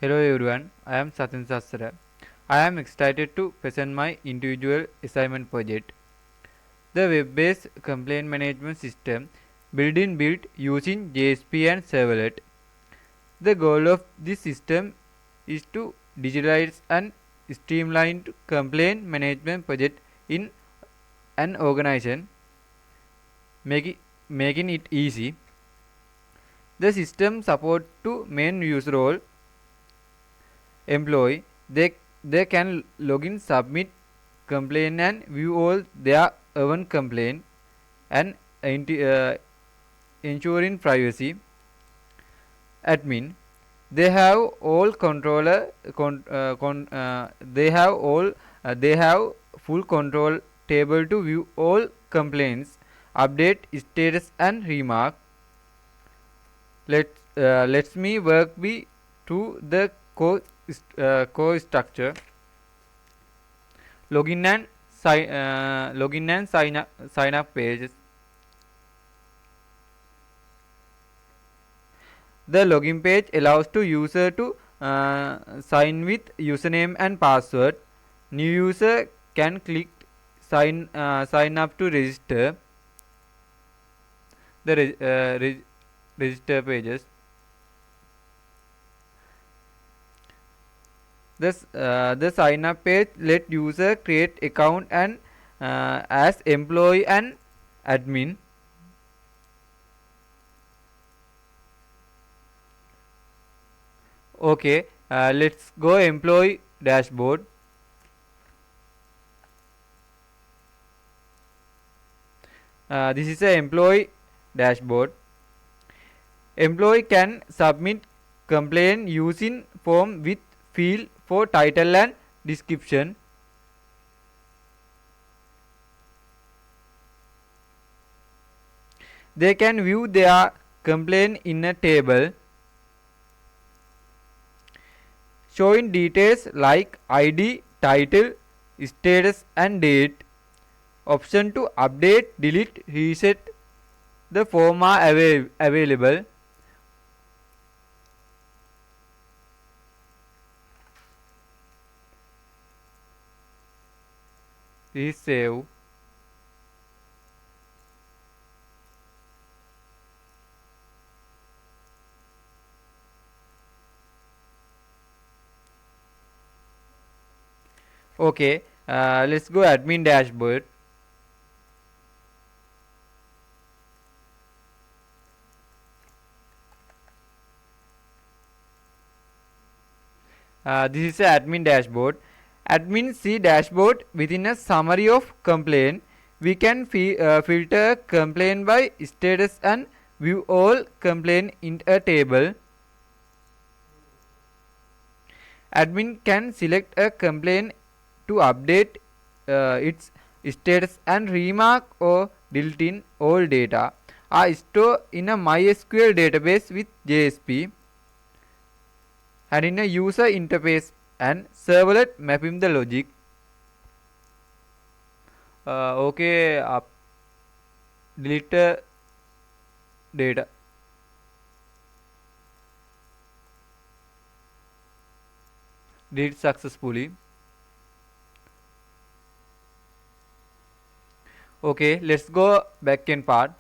Hello everyone, I am Satyan Sastra. I am excited to present my individual assignment project. The web-based complaint management system built using JSP and Servlet. The goal of this system is to digitalize and streamline complaint management project in an organization, making it easy. The system support to main user role employee. They can login, submit complaint and view all their own complaint and ensuring privacy. Admin, they have all controller they have full control table to view all complaints, update status and remark. Let's me work be to the core structure. Login and sign up pages. The login page allows to user to sign with username and password. New user can click sign up to register. The register pages. The sign up page let user create account and as employee and admin. Okay, let's go employee dashboard. This is a employee dashboard. Employee can submit complaint using form with field for title and description. They can view their complaint in a table showing details like ID, title, status and date. Option to update, delete, reset the form are available. This is save. Okay, let's go admin dashboard. This is a admin dashboard. Admin see dashboard within a summary of complaint. We can filter complaint by status and view all complaint in a table. Admin can select a complaint to update its status and remark or delete in all data are stored in a MySQL database with JSP and in a user interface and servlet mapping the logic. Okay, delete data. Delete successfully. Okay, let's go backend part.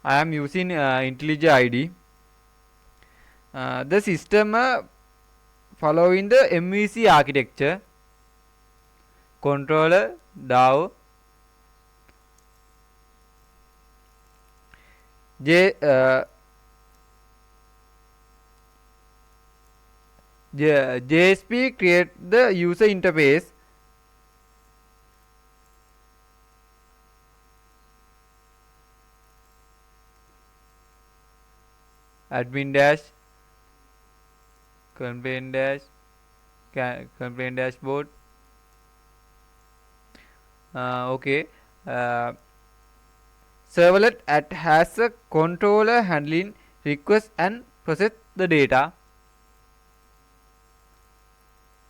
I am using IntelliJ IDE. The system following the MVC architecture. Controller, DAO, JSP create the user interface. Admin dash, complaint dash, complaint dashboard. Okay. Servlet has a controller handling requests and process the data.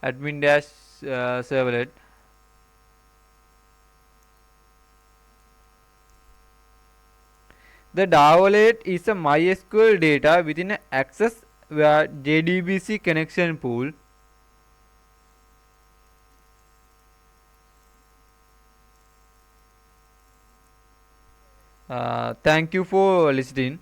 Admin dash servlet. The Davolet is a MySQL data within an Access via JDBC connection pool. Thank you for listening.